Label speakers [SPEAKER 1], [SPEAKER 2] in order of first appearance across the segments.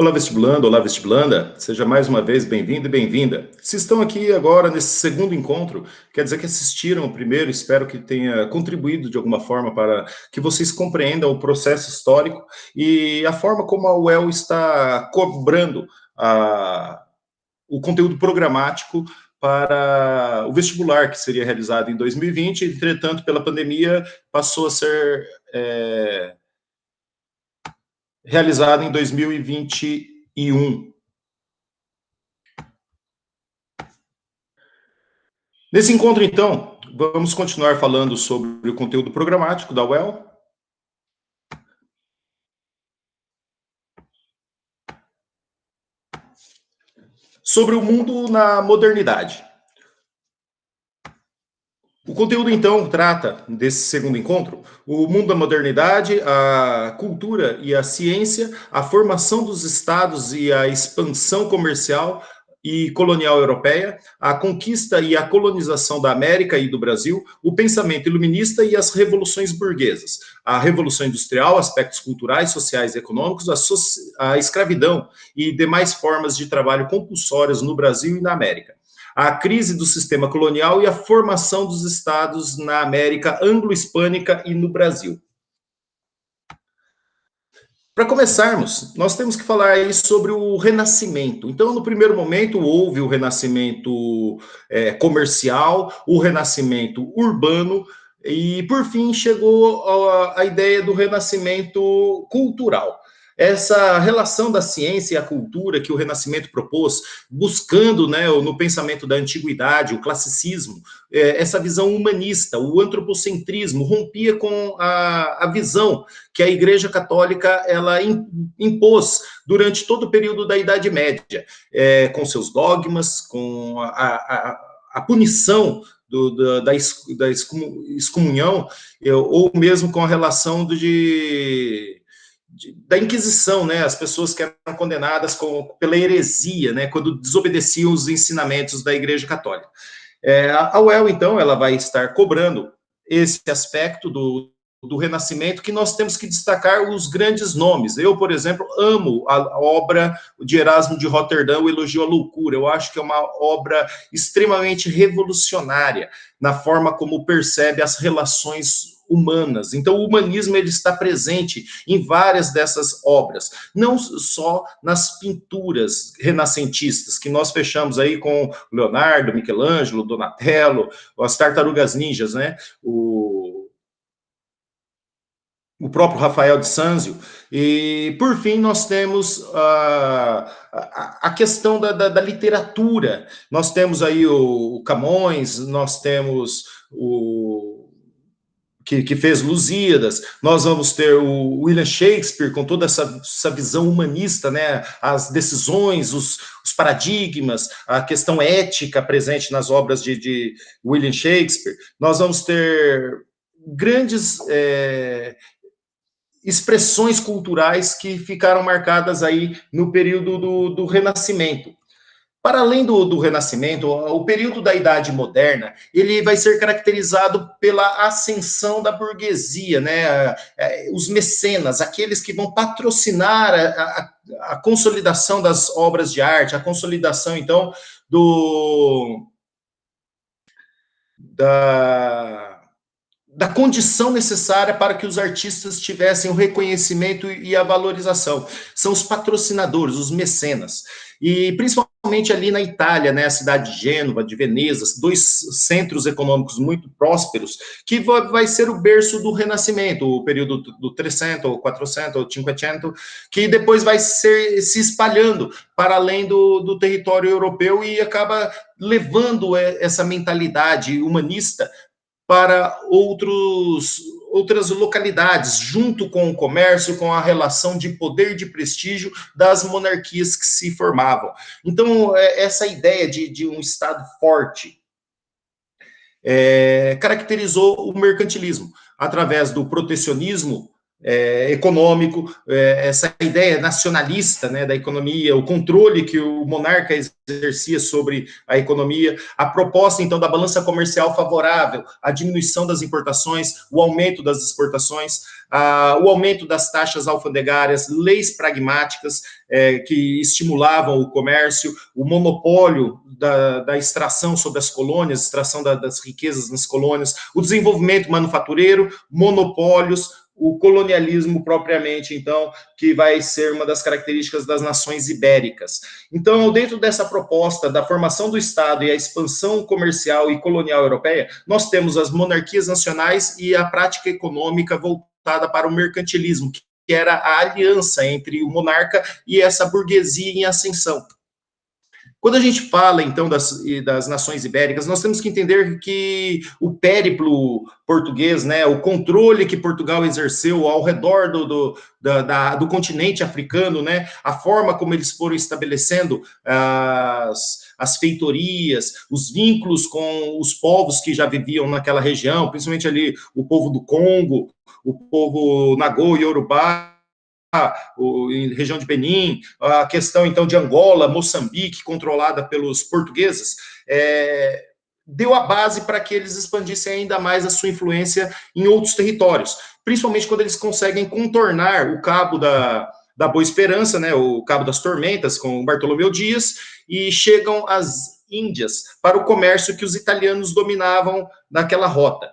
[SPEAKER 1] Olá vestibulanda, seja mais uma vez bem-vindo e bem-vinda. Se estão aqui agora nesse segundo encontro, quer dizer que assistiram o primeiro, espero que tenha contribuído de alguma forma para que vocês compreendam o processo histórico e a forma como a UEL está cobrando o conteúdo programático para o vestibular, que seria realizado em 2020, entretanto, pela pandemia, passou a ser realizado em 2021. Nesse encontro, então, vamos continuar falando sobre o conteúdo programático da UEL. Sobre o mundo na modernidade. O conteúdo, então, trata desse segundo encontro o mundo da modernidade, a cultura e a ciência, a formação dos estados e a expansão comercial e colonial europeia, a conquista e a colonização da América e do Brasil, o pensamento iluminista e as revoluções burguesas, a revolução industrial, aspectos culturais, sociais e econômicos, a escravidão e demais formas de trabalho compulsórias no Brasil e na América, a crise do sistema colonial e a formação dos estados na América anglo-hispânica e no Brasil. Para começarmos, nós temos que falar aí sobre o Renascimento. Então, no primeiro momento, houve o Renascimento comercial, o Renascimento urbano, e, por fim, chegou a ideia do Renascimento cultural. Essa relação da ciência e a cultura que o Renascimento propôs, buscando, né, no pensamento da antiguidade, o classicismo, essa visão humanista, o antropocentrismo, rompia com a visão que a Igreja Católica ela impôs durante todo o período da Idade Média, com seus dogmas, com a punição da excomunhão, ou mesmo com a relação da Inquisição, né? As pessoas que eram condenadas pela heresia, né? Quando desobedeciam os ensinamentos da Igreja Católica. A UEL, então, ela vai estar cobrando esse aspecto do Renascimento, que nós temos que destacar os grandes nomes. Eu, por exemplo, amo a obra de Erasmo de Roterdão, o Elogio à Loucura. Eu acho que é uma obra extremamente revolucionária na forma como percebe as relações humanas. Então, o humanismo ele está presente em várias dessas obras, não só nas pinturas renascentistas, que nós fechamos aí com Leonardo, Michelangelo, Donatello, as Tartarugas Ninjas, né? O próprio Rafael de Sanzio, e, por fim, nós temos a questão da literatura. Nós temos aí o Camões, nós temos que fez Lusíadas, nós vamos ter o William Shakespeare com toda essa visão humanista, né? As decisões, os paradigmas, a questão ética presente nas obras de William Shakespeare. Nós vamos ter grandes expressões culturais que ficaram marcadas aí no período do Renascimento. Para além do Renascimento, o período da Idade Moderna, ele vai ser caracterizado pela ascensão da burguesia, né? Os mecenas, aqueles que vão patrocinar a consolidação das obras de arte, a consolidação, então, da condição necessária para que os artistas tivessem o reconhecimento e a valorização. São os patrocinadores, os mecenas. E principalmente ali na Itália, né, a cidade de Gênova, de Veneza, dois centros econômicos muito prósperos, que vai ser o berço do Renascimento, o período do 300, 400, 500, que depois vai se espalhando para além do território europeu e acaba levando essa mentalidade humanista para outras localidades, junto com o comércio, com a relação de poder e de prestígio das monarquias que se formavam. Então, essa ideia de um Estado forte caracterizou o mercantilismo, através do protecionismo econômico, essa ideia nacionalista, né, da economia, o controle que o monarca exercia sobre a economia, a proposta, então, da balança comercial favorável, a diminuição das importações, o aumento das exportações, o aumento das taxas alfandegárias, leis pragmáticas que estimulavam o comércio, o monopólio da extração sobre as colônias, extração das riquezas nas colônias, o desenvolvimento manufatureiro, monopólios, o colonialismo propriamente, então, que vai ser uma das características das nações ibéricas. Então, dentro dessa proposta da formação do Estado e a expansão comercial e colonial europeia, nós temos as monarquias nacionais e a prática econômica voltada para o mercantilismo, que era a aliança entre o monarca e essa burguesia em ascensão. Quando a gente fala, então, das nações ibéricas, nós temos que entender que o périplo português, né, o controle que Portugal exerceu ao redor do continente africano, né, a forma como eles foram estabelecendo as feitorias, os vínculos com os povos que já viviam naquela região, principalmente ali o povo do Congo, o povo Nagô e Yorubá, em região de Benin, a questão, então, de Angola, Moçambique, controlada pelos portugueses, deu a base para que eles expandissem ainda mais a sua influência em outros territórios, principalmente quando eles conseguem contornar o Cabo da Boa Esperança, né, o Cabo das Tormentas, com Bartolomeu Dias, e chegam às Índias para o comércio que os italianos dominavam naquela rota.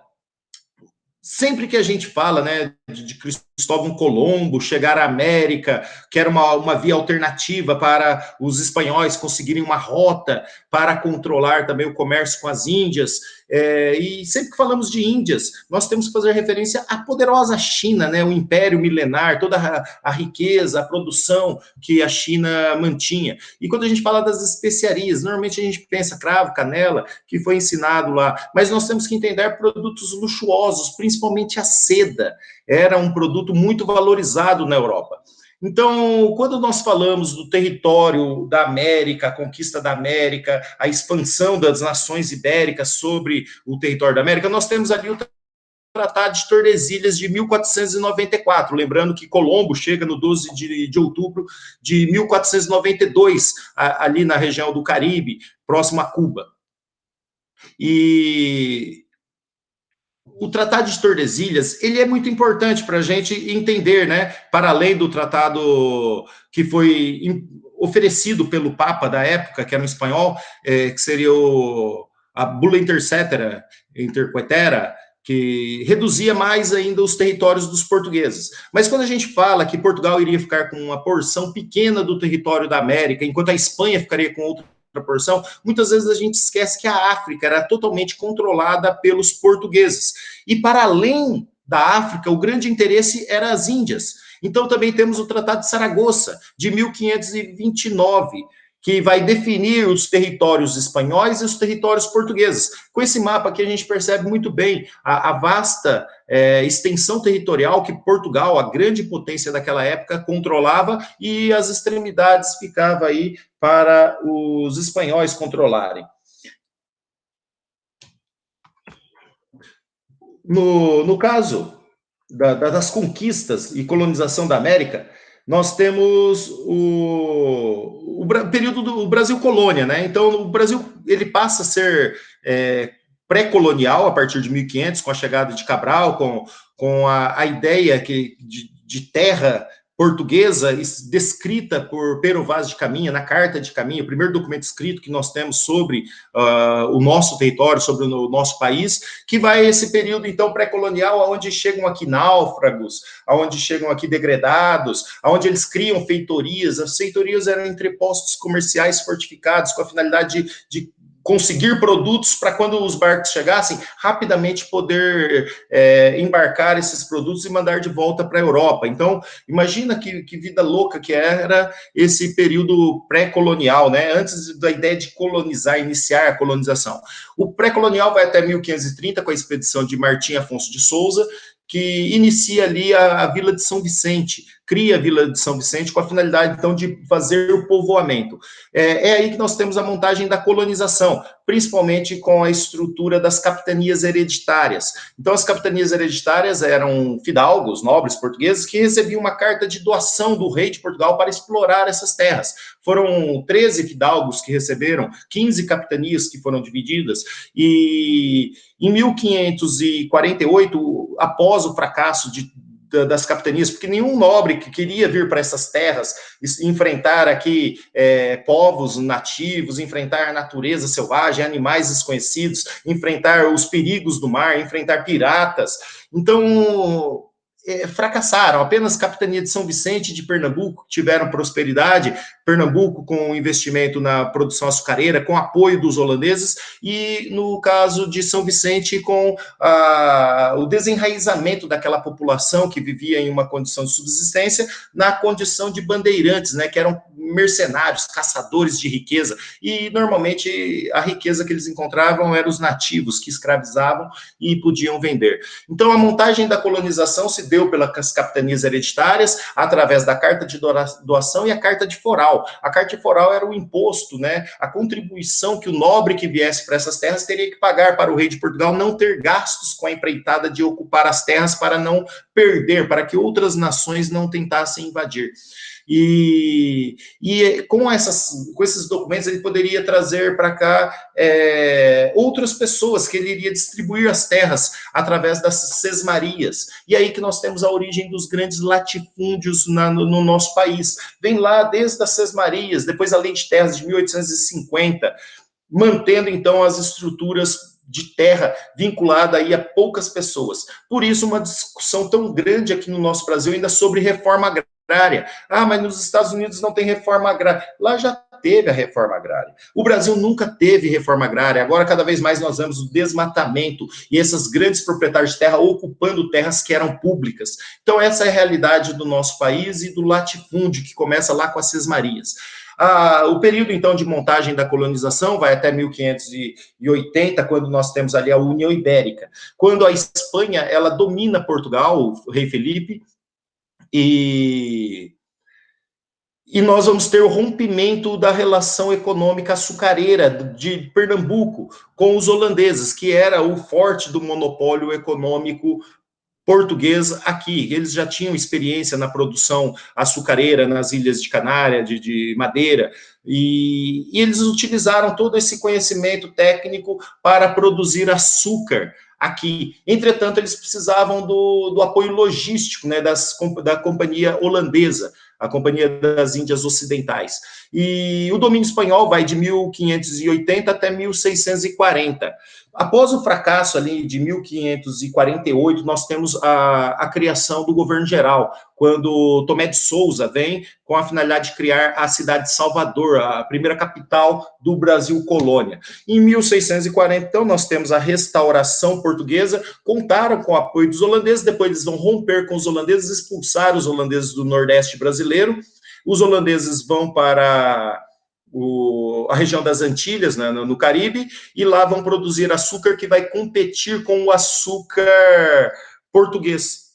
[SPEAKER 1] Sempre que a gente fala, né, de Cristóvão Colombo chegar à América, que era uma via alternativa para os espanhóis conseguirem uma rota para controlar também o comércio com as Índias, e sempre que falamos de Índias, nós temos que fazer referência à poderosa China, né, o império milenar, toda a riqueza, a produção que a China mantinha. E quando a gente fala das especiarias, normalmente a gente pensa cravo, canela, que foi ensinado lá, mas nós temos que entender produtos luxuosos, principalmente a seda, era um produto muito valorizado na Europa. Então, quando nós falamos do território da América, a conquista da América, a expansão das nações ibéricas sobre o território da América, nós temos ali o Tratado de Tordesilhas de 1494, lembrando que Colombo chega no 12 de outubro de 1492, ali na região do Caribe, próximo a Cuba. E o Tratado de Tordesilhas, ele é muito importante para a gente entender, né, para além do tratado que foi oferecido pelo Papa da época, que era um espanhol, que seria a Bula Interquetera, que reduzia mais ainda os territórios dos portugueses. Mas quando a gente fala que Portugal iria ficar com uma porção pequena do território da América, enquanto a Espanha ficaria com outra proporção, muitas vezes a gente esquece que a África era totalmente controlada pelos portugueses. E para além da África, o grande interesse era as Índias. Então também temos o Tratado de Saragoça, de 1529, que vai definir os territórios espanhóis e os territórios portugueses. Com esse mapa aqui a gente percebe muito bem a vasta extensão territorial que Portugal, a grande potência daquela época, controlava, e as extremidades ficavam aí para os espanhóis controlarem. No caso das conquistas e colonização da América, nós temos o período do Brasil colônia, né? Então, o Brasil ele passa a ser pré-colonial a partir de 1500, com a chegada de Cabral, com a ideia de terra portuguesa descrita por Pero Vaz de Caminha, na Carta de Caminha, o primeiro documento escrito que nós temos sobre o nosso território, sobre o nosso país, que vai esse período, então, pré-colonial, onde chegam aqui náufragos, onde chegam aqui degredados, onde eles criam feitorias. As feitorias eram entrepostos comerciais fortificados com a finalidade de conseguir produtos para quando os barcos chegassem, rapidamente poder embarcar esses produtos e mandar de volta para a Europa. Então, imagina que vida louca que era esse período pré-colonial, né? Antes da ideia de colonizar, iniciar a colonização. O pré-colonial vai até 1530, com a expedição de Martim Afonso de Souza, que inicia ali a Vila de São Vicente, cria a Vila de São Vicente com a finalidade, então, de fazer o povoamento. É aí que nós temos a montagem da colonização, principalmente com a estrutura das capitanias hereditárias. Então, as capitanias hereditárias eram fidalgos, nobres portugueses, que recebiam uma carta de doação do rei de Portugal para explorar essas terras. Foram 13 fidalgos que receberam, 15 capitanias que foram divididas, e em 1548, após o fracasso das capitanias, porque nenhum nobre que queria vir para essas terras, enfrentar aqui povos nativos, enfrentar a natureza selvagem, animais desconhecidos, enfrentar os perigos do mar, enfrentar piratas. Então, fracassaram. Apenas a capitania de São Vicente e de Pernambuco tiveram prosperidade, Pernambuco com investimento na produção açucareira, com apoio dos holandeses, e no caso de São Vicente, com o desenraizamento daquela população que vivia em uma condição de subsistência, na condição de bandeirantes, né, que eram mercenários, caçadores de riqueza, e normalmente a riqueza que eles encontravam eram os nativos, que escravizavam e podiam vender. Então, a montagem da colonização se deu pelas capitanias hereditárias, através da carta de doação e a carta de foral. A carta de foral era o imposto, né, a contribuição que o nobre que viesse para essas terras teria que pagar para o rei de Portugal não ter gastos com a empreitada de ocupar as terras, para não perder, para que outras nações não tentassem invadir. E com esses documentos ele poderia trazer para cá outras pessoas, que ele iria distribuir as terras através das sesmarias. E aí que nós temos a origem dos grandes latifúndios no nosso país. Vem lá desde as sesmarias, depois a Lei de Terras de 1850, mantendo então as estruturas de terra vinculada aí a poucas pessoas. Por isso, uma discussão tão grande aqui no nosso Brasil ainda sobre reforma agrária. Mas nos Estados Unidos não tem reforma agrária. Lá já teve a reforma agrária. O Brasil nunca teve reforma agrária. Agora, cada vez mais, nós vemos o desmatamento e esses grandes proprietários de terra ocupando terras que eram públicas. Então, essa é a realidade do nosso país e do latifúndio, que começa lá com as sesmarias. O período, então, de montagem da colonização vai até 1580, quando nós temos ali a União Ibérica. Quando a Espanha, ela domina Portugal, o rei Felipe, e nós vamos ter o rompimento da relação econômica açucareira de Pernambuco com os holandeses, que era o forte do monopólio econômico português aqui. Eles já tinham experiência na produção açucareira nas ilhas de Canária, de Madeira, e eles utilizaram todo esse conhecimento técnico para produzir açúcar aqui. Entretanto, eles precisavam do apoio logístico, né, da companhia holandesa, a Companhia das Índias Ocidentais. E o domínio espanhol vai de 1580 até 1640. Após o fracasso ali de 1548, nós temos a criação do governo geral, quando Tomé de Souza vem com a finalidade de criar a cidade de Salvador, a primeira capital do Brasil colônia. Em 1640, então, nós temos a restauração portuguesa, contaram com o apoio dos holandeses, depois eles vão romper com os holandeses, expulsar os holandeses do Nordeste brasileiro. Os holandeses vão para a região das Antilhas, né, no Caribe, e lá vão produzir açúcar que vai competir com o açúcar português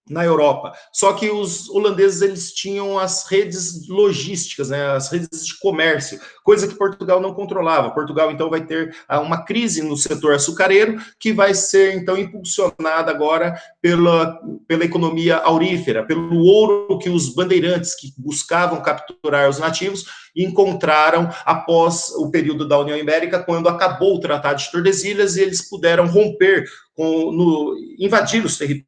[SPEAKER 1] na Europa. Só que os holandeses, eles tinham as redes logísticas, né, as redes de comércio, coisa que Portugal não controlava. Portugal, então, vai ter uma crise no setor açucareiro, que vai ser, então, impulsionada agora pela economia aurífera, pelo ouro que os bandeirantes, que buscavam capturar os nativos, encontraram após o período da União Ibérica, quando acabou o Tratado de Tordesilhas, e eles puderam romper, invadir os territórios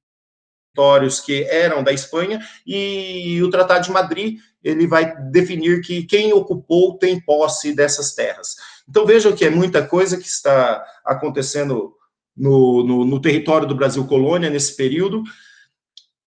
[SPEAKER 1] que eram da Espanha, e o Tratado de Madrid, ele vai definir que quem ocupou tem posse dessas terras. Então, vejam que é muita coisa que está acontecendo no território do Brasil colônia nesse período.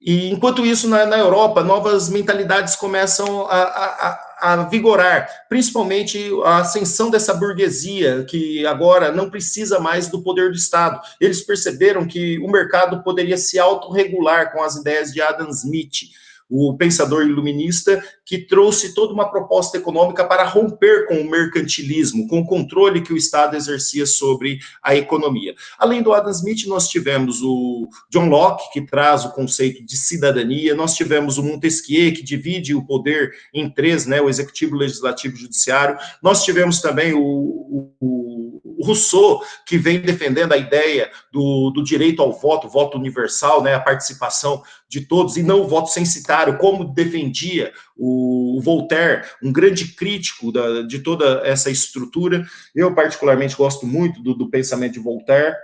[SPEAKER 1] E, enquanto isso, na Europa, novas mentalidades começam a vigorar, principalmente a ascensão dessa burguesia, que agora não precisa mais do poder do Estado. Eles perceberam que o mercado poderia se autorregular com as ideias de Adam Smith, o pensador iluminista, que trouxe toda uma proposta econômica para romper com o mercantilismo, com o controle que o Estado exercia sobre a economia. Além do Adam Smith, nós tivemos o John Locke, que traz o conceito de cidadania, nós tivemos o Montesquieu, que divide o poder em três, né, o executivo, legislativo e judiciário, nós tivemos também o o Rousseau, que vem defendendo a ideia do direito ao voto, voto universal, né, a participação de todos, e não o voto censitário, como defendia o Voltaire, um grande crítico de toda essa estrutura. Eu, particularmente, gosto muito do pensamento de Voltaire,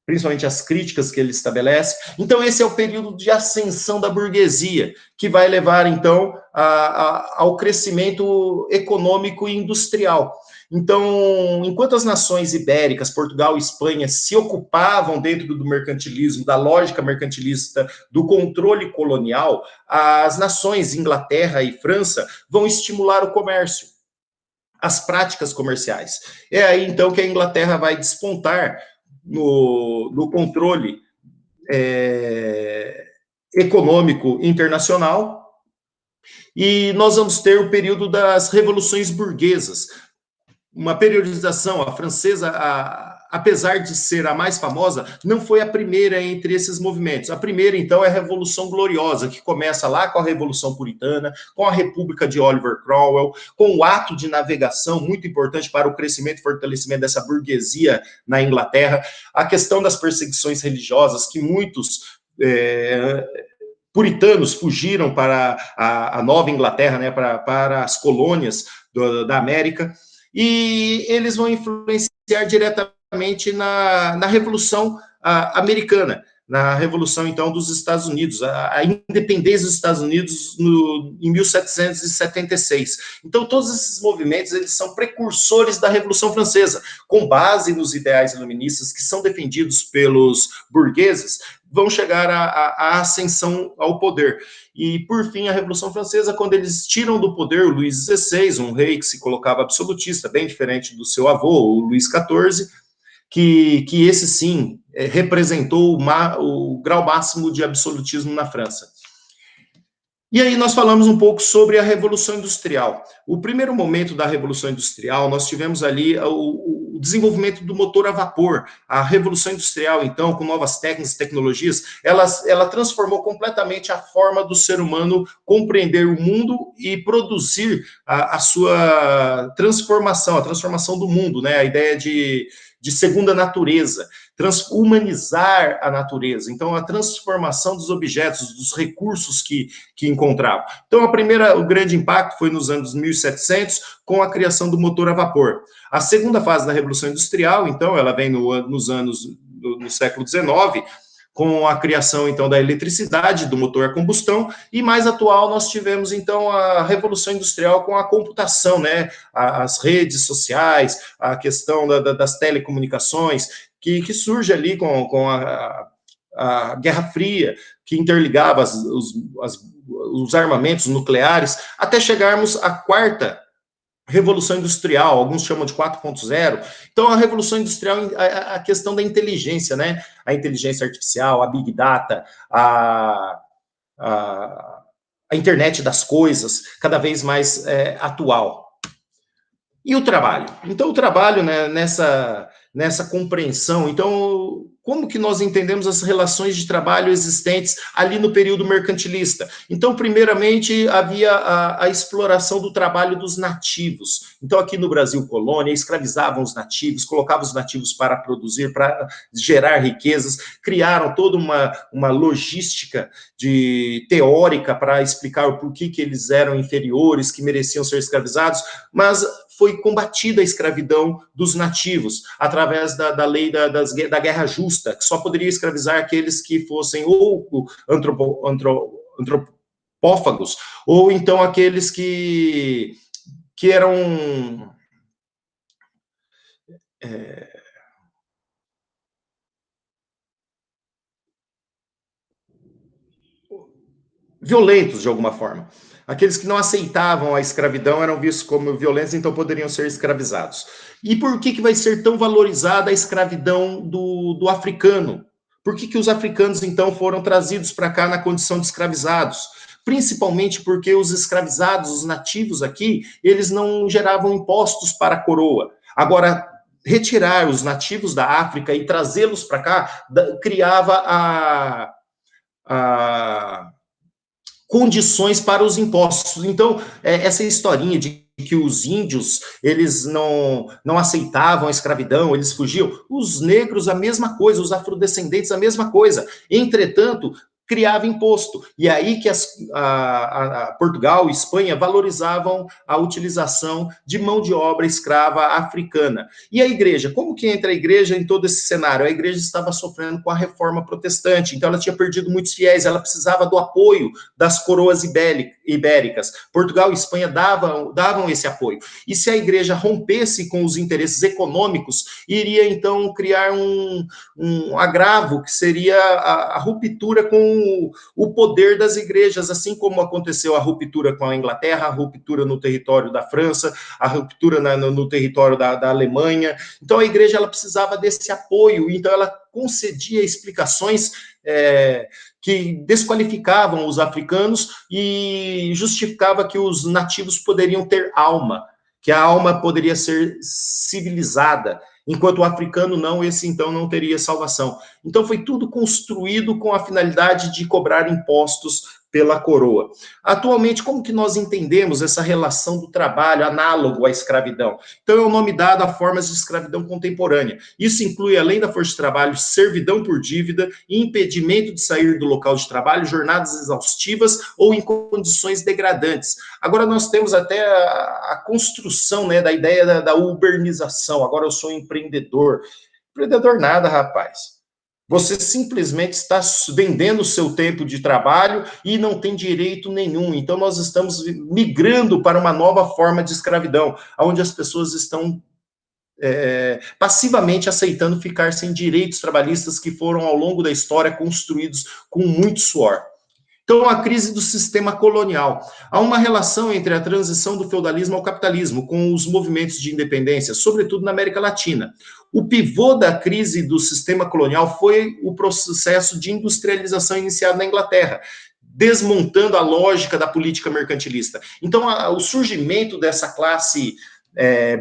[SPEAKER 1] principalmente as críticas que ele estabelece. Então, esse é o período de ascensão da burguesia, que vai levar, então, ao crescimento econômico e industrial. Então, enquanto as nações ibéricas, Portugal e Espanha, se ocupavam dentro do mercantilismo, da lógica mercantilista, do controle colonial, as nações Inglaterra e França vão estimular o comércio, as práticas comerciais. É aí, então, que a Inglaterra vai despontar no controle econômico internacional, e nós vamos ter o período das revoluções burguesas, uma periodização. A francesa, apesar de ser a mais famosa, não foi a primeira entre esses movimentos. A primeira, então, é a Revolução Gloriosa, que começa lá com a Revolução Puritana, com a República de Oliver Cromwell, com o ato de navegação, muito importante para o crescimento e fortalecimento dessa burguesia na Inglaterra, a questão das perseguições religiosas, que muitos puritanos fugiram para a Nova Inglaterra, né, para as colônias da América, e eles vão influenciar diretamente na Revolução Americana, na Revolução, então, dos Estados Unidos, a independência dos Estados Unidos em 1776. Então, todos esses movimentos, eles são precursores da Revolução Francesa, com base nos ideais iluministas que são defendidos pelos burgueses, vão chegar à ascensão ao poder. E, por fim, a Revolução Francesa, quando eles tiram do poder o Luís XVI, um rei que se colocava absolutista, bem diferente do seu avô, o Luís XIV, que esse, sim, representou o grau máximo de absolutismo na França. E aí nós falamos um pouco sobre a Revolução Industrial. O primeiro momento da Revolução Industrial, nós tivemos ali o desenvolvimento do motor a vapor. A Revolução Industrial, então, com novas técnicas e tecnologias, ela transformou completamente a forma do ser humano compreender o mundo e produzir a sua transformação, a transformação do mundo, né? A ideia de segunda natureza, humanizar a natureza, então a transformação dos objetos, dos recursos que encontravam. Então, o grande impacto foi nos anos 1700, com a criação do motor a vapor. A segunda fase da Revolução Industrial, então, ela vem no século XIX, com a criação, então, da eletricidade, do motor a combustão, e mais atual nós tivemos, então, a Revolução Industrial com a computação, né, as redes sociais, a questão das telecomunicações, que surge ali com a Guerra Fria, que interligava os armamentos nucleares, até chegarmos à quarta Revolução Industrial, alguns chamam de 4.0. Então, a Revolução Industrial, a questão da inteligência, né? A inteligência artificial, a Big Data, a internet das coisas, cada vez mais atual. E o trabalho? Então, o trabalho, né, nessa compreensão, então, como que nós entendemos as relações de trabalho existentes ali no período mercantilista? Então, primeiramente, havia a exploração do trabalho dos nativos. Então, aqui no Brasil colônia, escravizavam os nativos, colocavam os nativos para produzir, para gerar riquezas, criaram toda uma logística teórica para explicar o porquê que eles eram inferiores, que mereciam ser escravizados, mas foi combatida a escravidão dos nativos através da lei da guerra justa, que só poderia escravizar aqueles que fossem ou antropófagos, ou então aqueles que eram violentos de alguma forma. Aqueles que não aceitavam a escravidão eram vistos como violentos, então poderiam ser escravizados. E por que vai ser tão valorizada a escravidão do africano? Por que os africanos, então, foram trazidos para cá na condição de escravizados? Principalmente porque os escravizados, os nativos aqui, eles não geravam impostos para a coroa. Agora, retirar os nativos da África e trazê-los para cá criava condições para os impostos. Então, essa historinha de que os índios, eles não aceitavam a escravidão, eles fugiam. Os negros, a mesma coisa, os afrodescendentes, a mesma coisa. Entretanto, criava imposto. E aí que Portugal e Espanha valorizavam a utilização de mão de obra escrava africana. E a igreja? Como que entra a igreja em todo esse cenário? A igreja estava sofrendo com a reforma protestante, então ela tinha perdido muitos fiéis, ela precisava do apoio das coroas ibéricas. Portugal e Espanha davam esse apoio. E se a igreja rompesse com os interesses econômicos, iria então criar um agravo, que seria a ruptura com o poder das igrejas, assim como aconteceu a ruptura com a Inglaterra, a ruptura no território da França, a ruptura no território da Alemanha. Então a igreja ela precisava desse apoio, então ela concedia explicações que desqualificavam os africanos e justificava que os nativos poderiam ter alma, que a alma poderia ser civilizada, enquanto o africano não, esse então não teria salvação. Então foi tudo construído com a finalidade de cobrar impostos pela coroa. Atualmente, como que nós entendemos essa relação do trabalho análogo à escravidão? Então, é o nome dado a formas de escravidão contemporânea. Isso inclui, além da força de trabalho, servidão por dívida, impedimento de sair do local de trabalho, jornadas exaustivas ou em condições degradantes. Agora, nós temos até a construção, né, da ideia da urbanização. Agora eu sou empreendedor. Empreendedor nada, rapaz. Você simplesmente está vendendo o seu tempo de trabalho e não tem direito nenhum. Então, nós estamos migrando para uma nova forma de escravidão, onde as pessoas estão passivamente aceitando ficar sem direitos trabalhistas que foram, ao longo da história, construídos com muito suor. Então, a crise do sistema colonial. Há uma relação entre a transição do feudalismo ao capitalismo, com os movimentos de independência, sobretudo na América Latina. O pivô da crise do sistema colonial foi o processo de industrialização iniciado na Inglaterra, desmontando a lógica da política mercantilista. Então, o surgimento dessa classe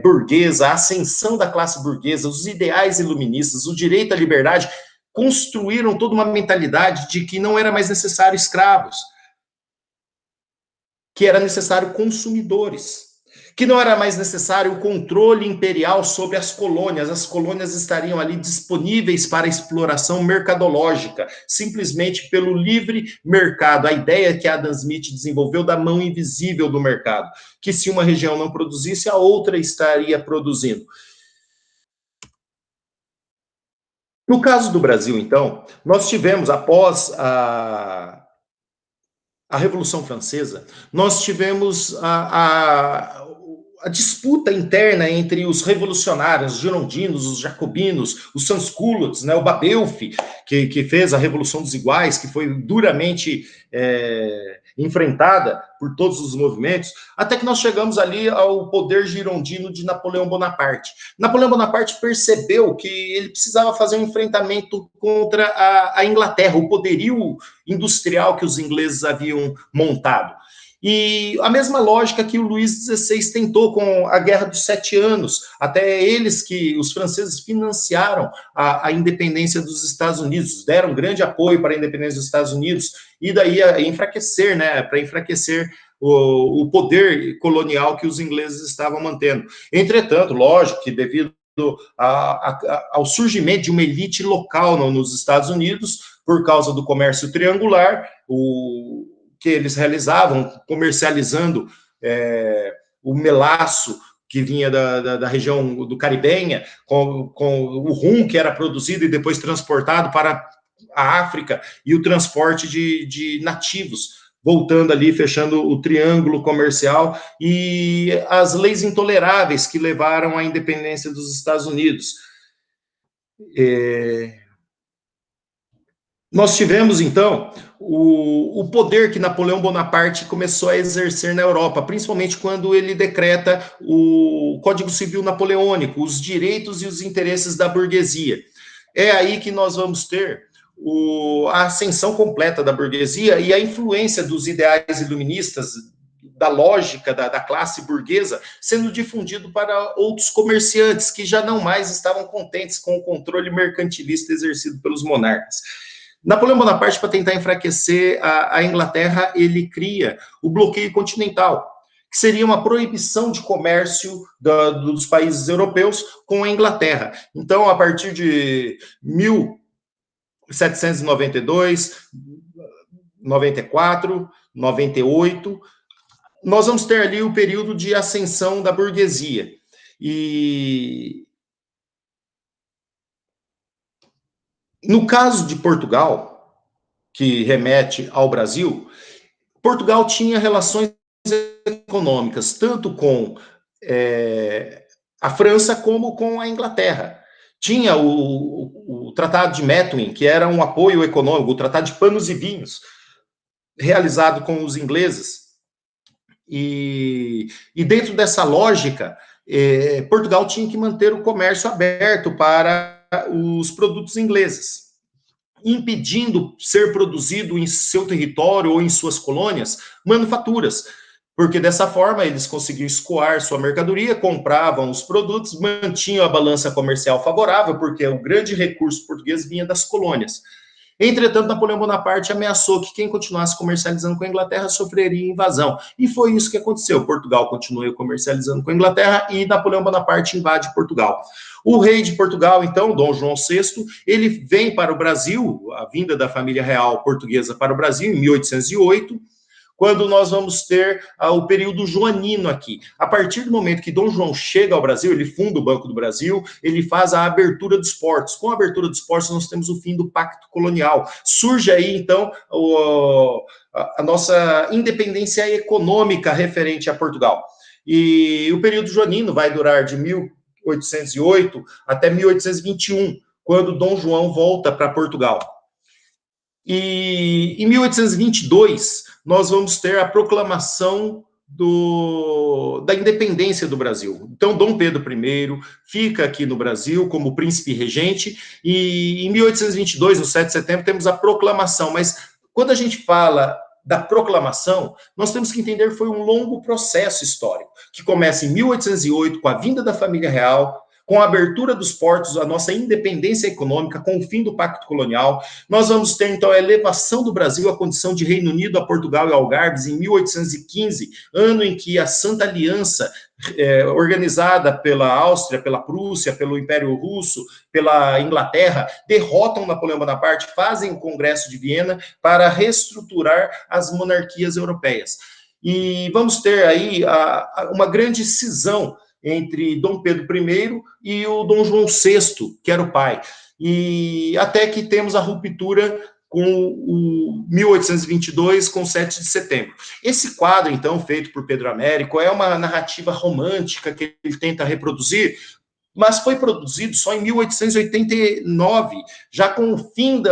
[SPEAKER 1] burguesa, a ascensão da classe burguesa, os ideais iluministas, o direito à liberdade, construíram toda uma mentalidade de que não era mais necessário escravos, que era necessário consumidores, que não era mais necessário o controle imperial sobre as colônias estariam ali disponíveis para exploração mercadológica, simplesmente pelo livre mercado, a ideia que Adam Smith desenvolveu da mão invisível do mercado, que se uma região não produzisse, a outra estaria produzindo. No caso do Brasil, então, nós tivemos, após a Revolução Francesa, nós tivemos a disputa interna entre os revolucionários, os girondinos, os jacobinos, os sans-culottes, né, o Babeuf, que fez a Revolução dos Iguais, que foi duramente enfrentada por todos os movimentos, até que nós chegamos ali ao poder girondino de Napoleão Bonaparte. Napoleão Bonaparte percebeu que ele precisava fazer um enfrentamento contra a Inglaterra, o poderio industrial que os ingleses haviam montado. E a mesma lógica que o Luís XVI tentou com a Guerra dos 7 Anos, até os franceses financiaram a independência dos Estados Unidos, deram grande apoio para a independência dos Estados Unidos, e daí a enfraquecer, né, para enfraquecer o poder colonial que os ingleses estavam mantendo. Entretanto, lógico que devido ao surgimento de uma elite local nos Estados Unidos, por causa do comércio triangular, que eles realizavam, comercializando o melaço que vinha da região do Caribenha, com o rum que era produzido e depois transportado para a África, e o transporte de nativos, voltando ali, fechando o triângulo comercial, e as leis intoleráveis que levaram à independência dos Estados Unidos. Nós tivemos, então, o poder que Napoleão Bonaparte começou a exercer na Europa, principalmente quando ele decreta o Código Civil Napoleônico, os direitos e os interesses da burguesia. É aí que nós vamos ter a ascensão completa da burguesia e a influência dos ideais iluministas, da lógica da classe burguesa, sendo difundido para outros comerciantes que já não mais estavam contentes com o controle mercantilista exercido pelos monarcas. Napoleão Bonaparte, para tentar enfraquecer a Inglaterra, ele cria o bloqueio continental, que seria uma proibição de comércio dos países europeus com a Inglaterra. Então, a partir de 1792, 94, 98, nós vamos ter ali o período de ascensão da burguesia. E no caso de Portugal, que remete ao Brasil, Portugal tinha relações econômicas tanto com a França como com a Inglaterra. Tinha o Tratado de Methuen, que era um apoio econômico, o Tratado de Panos e Vinhos, realizado com os ingleses. E dentro dessa lógica, Portugal tinha que manter o comércio aberto para os produtos ingleses, impedindo ser produzido em seu território ou em suas colônias manufaturas, porque dessa forma eles conseguiam escoar sua mercadoria, compravam os produtos, mantinham a balança comercial favorável, porque o grande recurso português vinha das colônias. Entretanto, Napoleão Bonaparte ameaçou que quem continuasse comercializando com a Inglaterra sofreria invasão. E foi isso que aconteceu. Portugal continuou comercializando com a Inglaterra e Napoleão Bonaparte invade Portugal. O rei de Portugal, então, Dom João VI, ele vem para o Brasil, a vinda da família real portuguesa para o Brasil, em 1808, quando nós vamos ter o período joanino aqui. A partir do momento que Dom João chega ao Brasil, ele funda o Banco do Brasil, ele faz a abertura dos portos. Com a abertura dos portos, nós temos o fim do Pacto Colonial. Surge aí, então, a nossa independência econômica referente a Portugal. E o período joanino vai durar de 1808 até 1821, quando Dom João volta para Portugal. E em 1822, nós vamos ter a proclamação da independência do Brasil. Então, Dom Pedro I fica aqui no Brasil como príncipe regente, e em 1822, no 7 de setembro, temos a proclamação. Mas quando a gente fala da proclamação, nós temos que entender que foi um longo processo histórico, que começa em 1808, com a vinda da família real, com a abertura dos portos, a nossa independência econômica, com o fim do Pacto Colonial. Nós vamos ter, então, a elevação do Brasil à condição de Reino Unido, a Portugal e Algarves, em 1815, ano em que a Santa Aliança, organizada pela Áustria, pela Prússia, pelo Império Russo, pela Inglaterra, derrotam Napoleão Bonaparte, fazem o Congresso de Viena para reestruturar as monarquias europeias. E vamos ter aí uma grande cisão entre Dom Pedro I e o Dom João VI, que era o pai. E até que temos a ruptura com o 1822, com 7 de setembro. Esse quadro, então, feito por Pedro Américo, é uma narrativa romântica que ele tenta reproduzir, mas foi produzido só em 1889, já com o fim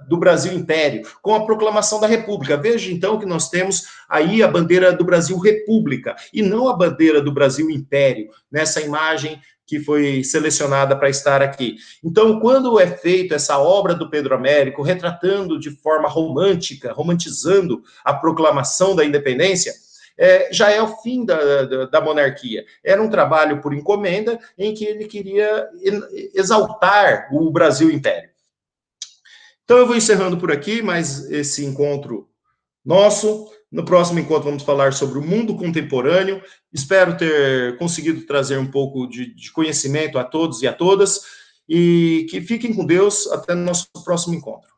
[SPEAKER 1] do Brasil Império, com a proclamação da República. Veja, então, que nós temos aí a bandeira do Brasil República, e não a bandeira do Brasil Império, nessa imagem que foi selecionada para estar aqui. Então, quando é feita essa obra do Pedro Américo, retratando de forma romântica, romantizando a proclamação da independência, já é o fim da monarquia. Era um trabalho por encomenda em que ele queria exaltar o Brasil Império. Então eu vou encerrando por aqui, mais esse encontro nosso. No próximo encontro vamos falar sobre o mundo contemporâneo. Espero ter conseguido trazer um pouco de conhecimento a todos e a todas, e que fiquem com Deus até o nosso próximo encontro.